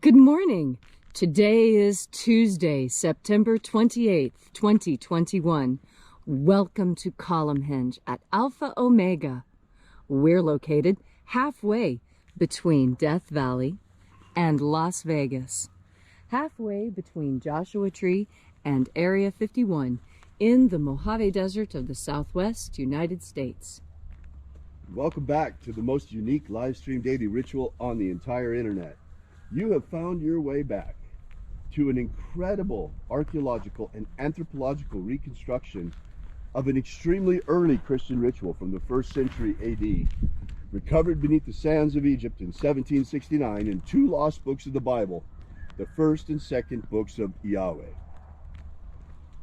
Good morning. Today is Tuesday, September 28th, 2021. Welcome to Column Hinge at Alpha Omega. We're located halfway between Death Valley and Las Vegas. Halfway between Joshua Tree and Area 51 in the Mojave Desert of the Southwest United States. Welcome back to the most unique live stream daily ritual on the entire internet. You have found your way back to an incredible archaeological and anthropological reconstruction of an extremely early Christian ritual from the 1st century AD, recovered beneath the sands of Egypt in 1769 in two lost books of the Bible, the 1st and 2nd books of Yahweh.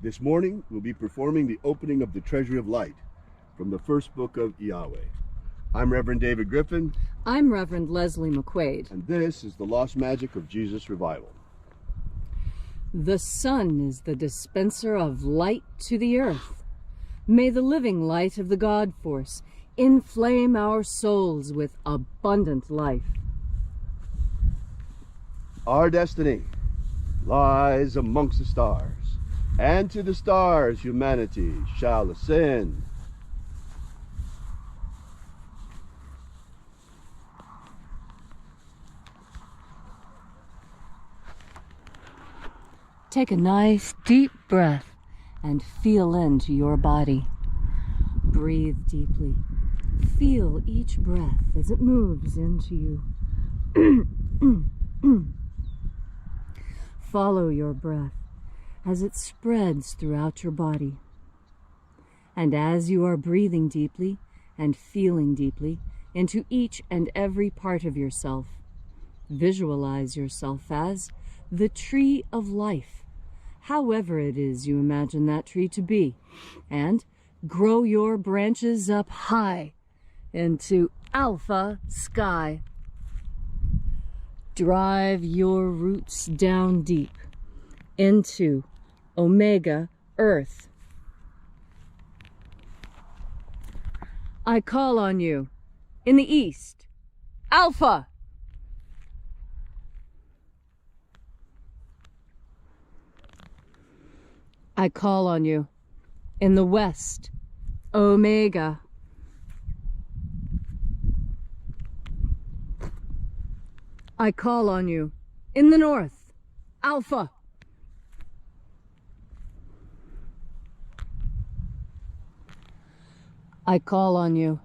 This morning, we'll be performing the opening of the Treasury of Light from the 1st book of Yahweh. I'm Reverend David Griffin. I'm Reverend Leslie McQuaid. And this is the Lost Magic of Jesus Revival. The sun is the dispenser of light to the earth. May the living light of the God Force inflame our souls with abundant life. Our destiny lies amongst the stars, and to the stars humanity shall ascend. Take a nice deep breath and feel into your body. Breathe deeply. Feel each breath as it moves into you. Follow your breath as it spreads throughout your body. And as you are breathing deeply and feeling deeply into each and every part of yourself, visualize yourself as the tree of life, however it is you imagine that tree to be, and grow your branches up high into alpha sky. Drive your roots down deep into omega earth. I call on you in the east, alpha. I call on you in the west, omega. I call on you in the north, alpha. I call on you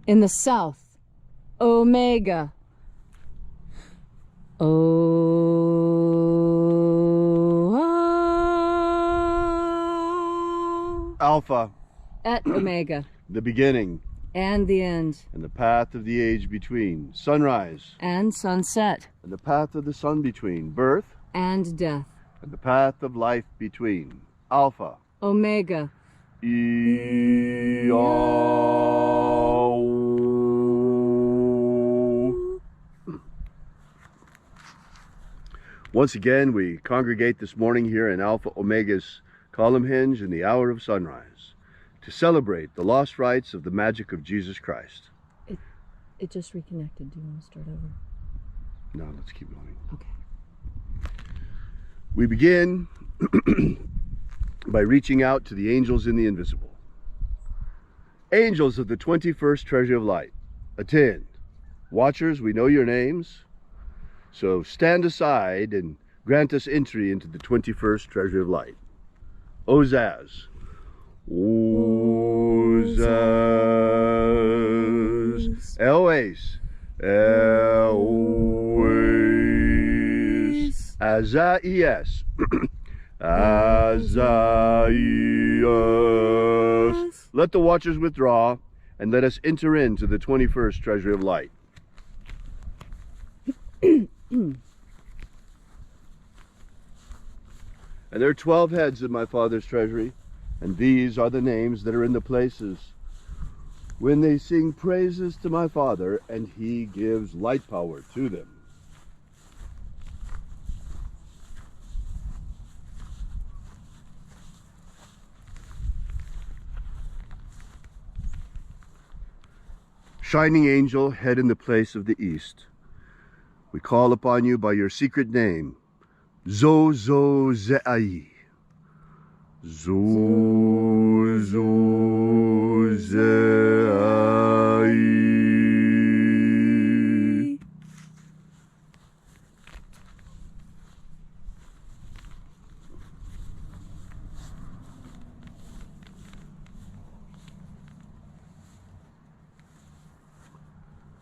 in the south, omega. Alpha. At omega. The beginning. And the end. And the path of the age between. Sunrise. And sunset. And the path of the sun between. Birth. And death. And the path of life between. Alpha. Omega. Once again, we congregate this morning here in Alpha Omega's Column Hinge in the hour of sunrise to celebrate the lost rites of the magic of Jesus Christ. It just reconnected. Do you want to start over? No, let's keep going. Okay. We begin by reaching out to the angels in the invisible. Angels of the 21st Treasury of Light, attend. Watchers, we know your names, so stand aside and grant us entry into the 21st Treasury of Light. Ozaz. Ozaz. Elwes. Elwes. Azaias. Azaias. Let the watchers withdraw and let us enter into the 21st Treasury of Light. And there are 12 heads in my Father's treasury, and these are the names that are in the places when they sing praises to my Father, and he gives light power to them. Shining angel, head in the place of the east. We call upon you by your secret name, Zo-Zo-Ze-Ai. Zo-Zo-Ze-Ai.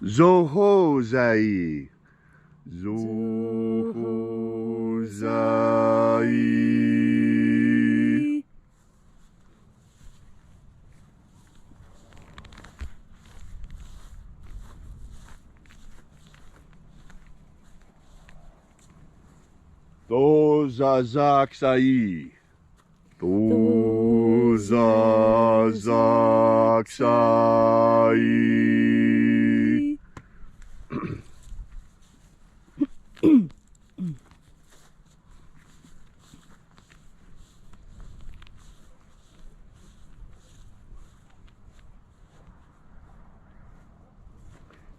Zo-Ho-Zai. Zo-Ho-Zai. Do-Za-Zak-Sai. Do-Za-Zak-Sai.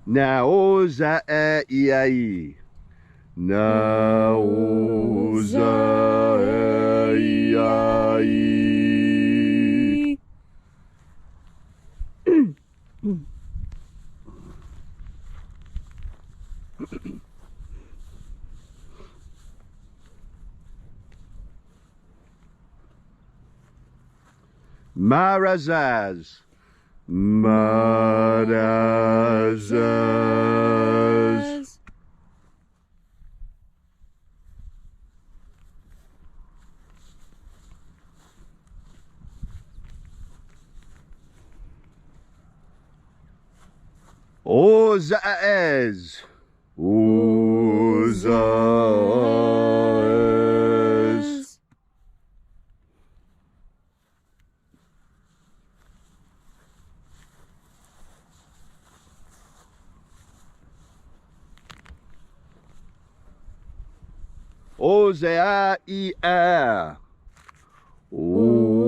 Na-o-za-e-i-ai. Na-o-za-e-i-ai. Marazaz. Marazaz. Ozaez. Ozaez. Ozea-ia. Ozea-ia.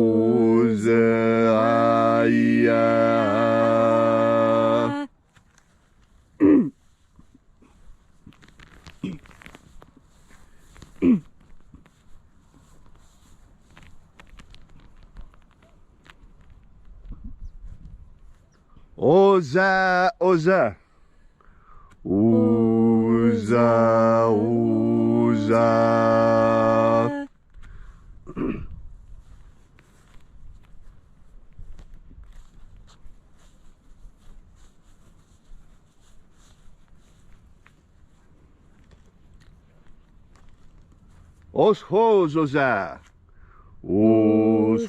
Oza, Oza. Oza, Oza. Os-ho-zoza. Os-ho-zoza.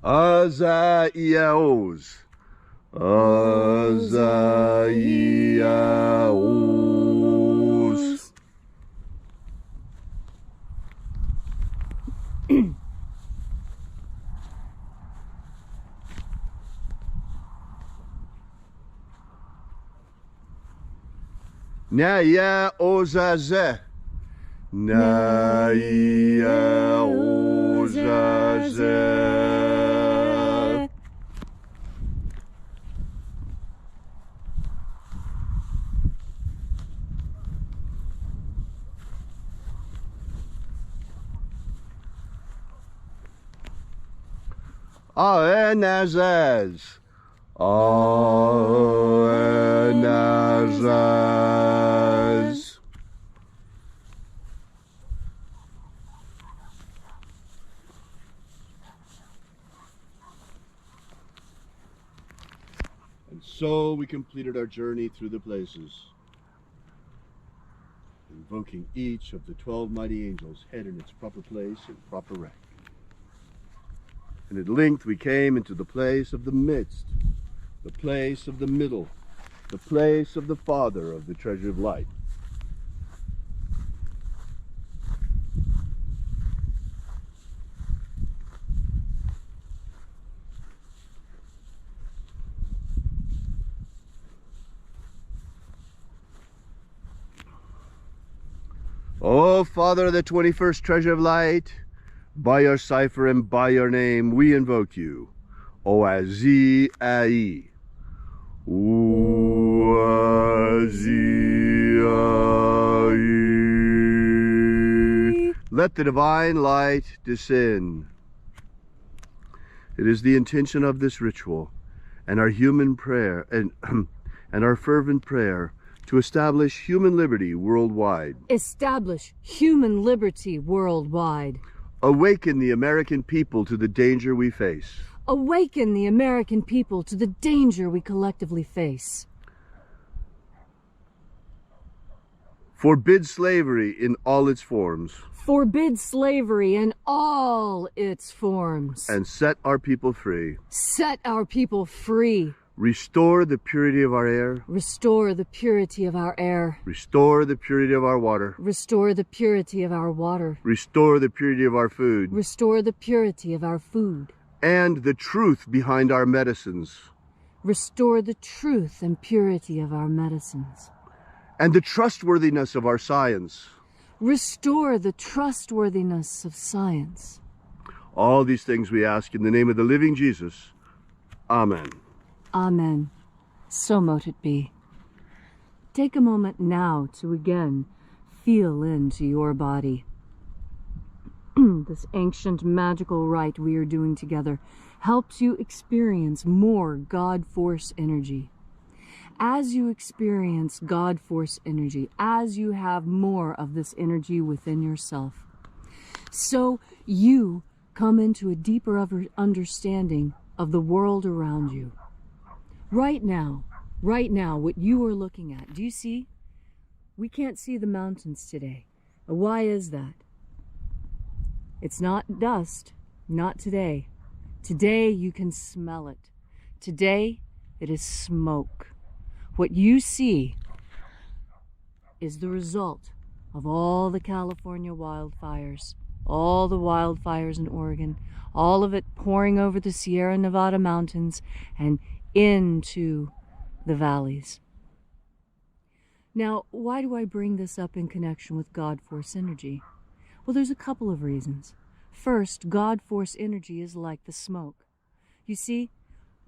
Azaiaos. Azaiaos. Naya ozaze. Naya ozaze. Aenazaz. Aenazaz. And so we completed our journey through the places, invoking each of the 12 mighty angels, head in its proper place and proper rank. And at length we came into the place of the midst, the place of the middle, the place of the Father of the treasure of light. Oh, Father of the 21st treasure of light, by your cipher and by your name, we invoke you. Oazi-ai. Oazi-ai. Let the divine light descend. It is the intention of this ritual and our human prayer and our fervent prayer to establish human liberty worldwide. Establish human liberty worldwide. Awaken the American people to the danger we face. Awaken the American people to the danger we collectively face. Forbid slavery in all its forms. Forbid slavery in all its forms. And set our people free. Set our people free. Restore the purity of our air. Restore the purity of our air. Restore the purity of our water. Restore the purity of our water. Restore the purity of our food. Restore the purity of our food. And the truth behind our medicines. Restore the truth and purity of our medicines. And the trustworthiness of our science. Restore the trustworthiness of science. All these things we ask in the name of the living Jesus. Amen. Amen. So mote it be. Take a moment now to again feel into your body. This ancient magical rite we are doing together helps you experience more God Force energy. As you experience God Force energy, as you have more of this energy within yourself, so you come into a deeper understanding of the world around you. Right now, what you are looking at, do you see? We can't see the mountains today. Why is that? It's not dust, not today. Today you can smell it. Today it is smoke. What you see is the result of all the California wildfires, all the wildfires in Oregon, all of it pouring over the Sierra Nevada mountains and into the valleys. Now, why do I bring this up in connection with God Force energy? Well, there's a couple of reasons. First, God Force energy is like the smoke. You see,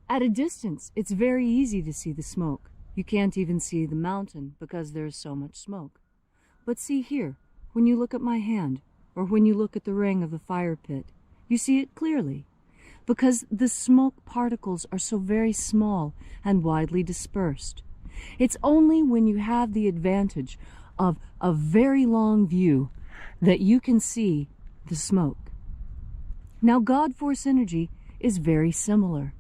at a distance, it's very easy to see the smoke. You can't even see the mountain because there's so much smoke. But see here, when you look at my hand, or when you look at the ring of the fire pit, you see it clearly, because the smoke particles are so very small and widely dispersed. It's only when you have the advantage of a very long view that you can see the smoke. Now, God Force energy is very similar.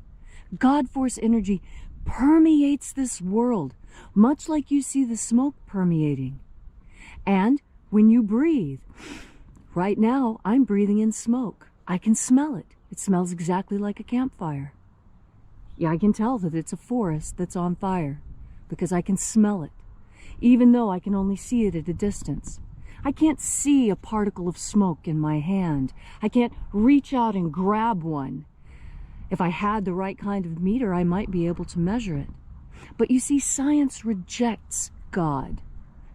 God Force energy permeates this world, much like you see the smoke permeating. And when you breathe, right now I'm breathing in smoke. I can smell it. It smells exactly like a campfire. Yeah, I can tell that it's a forest that's on fire because I can smell it, even though I can only see it at a distance. I can't see a particle of smoke in my hand. I can't reach out and grab one. If I had the right kind of meter, I might be able to measure it. But you see, science rejects God.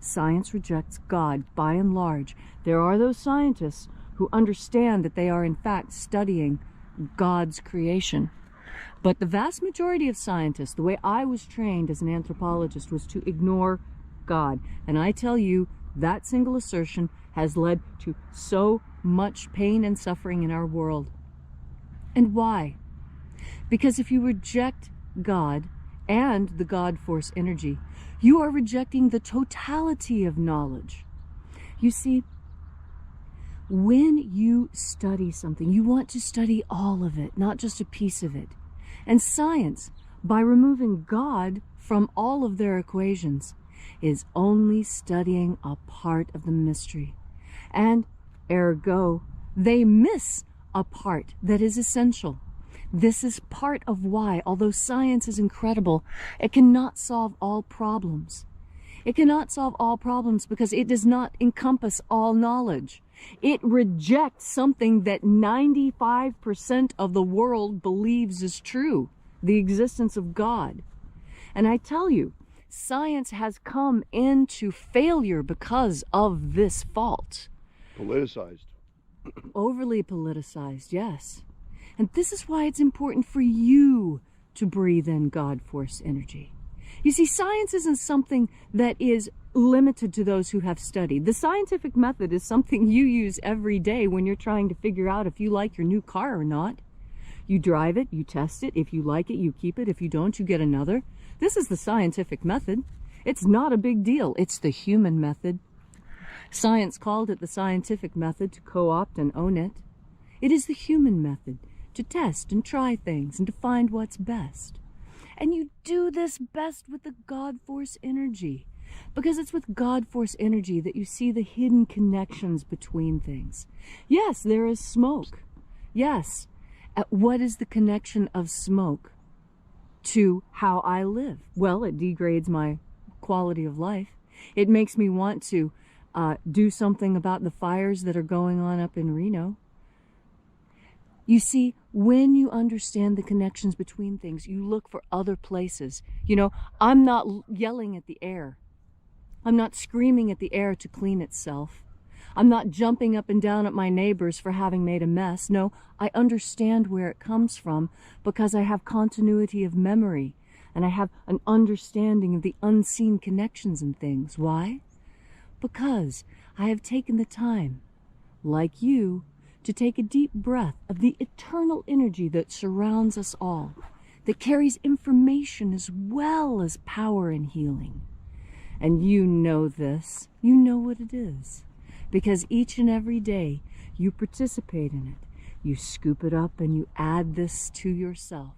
Science rejects God by and large. There are those scientists who understand that they are in fact studying God's creation. But the vast majority of scientists, the way I was trained as an anthropologist, was to ignore God. And I tell you, that single assertion has led to so much pain and suffering in our world. And why? Because if you reject God and the God Force energy, you are rejecting the totality of knowledge. You see, when you study something, you want to study all of it, not just a piece of it. And science, by removing God from all of their equations, is only studying a part of the mystery. And ergo, they miss a part that is essential. This is part of why, although science is incredible, it cannot solve all problems. It cannot solve all problems because it does not encompass all knowledge. It rejects something that 95% of the world believes is true, the existence of God. And I tell you, science has come into failure because of this fault. Politicized. Overly politicized, yes. And this is why it's important for you to breathe in God force energy. You see, science isn't something that is limited to those who have studied. The scientific method is something you use every day when you're trying to figure out if you like your new car or not. You drive it, you test it. If you like it, you keep it. If you don't, you get another. This is the scientific method. It's not a big deal. It's the human method. Science called it the scientific method to co-opt and own it. It is the human method to test and try things and to find what's best. And you do this best with the God force energy, because it's with God force energy that you see the hidden connections between things. Yes, there is smoke. Yes. What is the connection of smoke to how I live? Well, it degrades my quality of life. It makes me want to do something about the fires that are going on up in Reno. You see, when you understand the connections between things, you look for other places. You know, I'm not yelling at the air. I'm not screaming at the air to clean itself. I'm not jumping up and down at my neighbors for having made a mess. No, I understand where it comes from because I have continuity of memory and I have an understanding of the unseen connections in things. Why? Because I have taken the time, like you, to take a deep breath of the eternal energy that surrounds us all, that carries information as well as power and healing. And you know this. You know what it is. Because each and every day you participate in it. You scoop it up and you add this to yourself.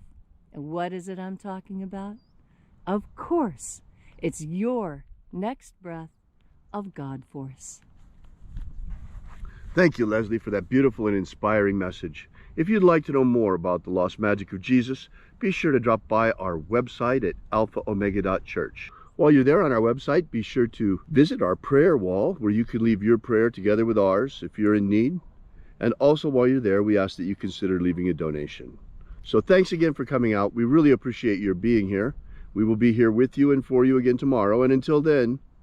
And what is it I'm talking about? Of course, it's your next breath of God force. Thank you, Leslie, for that beautiful and inspiring message. If you'd like to know more about the lost magic of Jesus, be sure to drop by our website at alphaomega.church. While you're there on our website, be sure to visit our prayer wall where you can leave your prayer together with ours if you're in need. And also while you're there, we ask that you consider leaving a donation. So thanks again for coming out. We really appreciate your being here. We will be here with you and for you again tomorrow. And until then,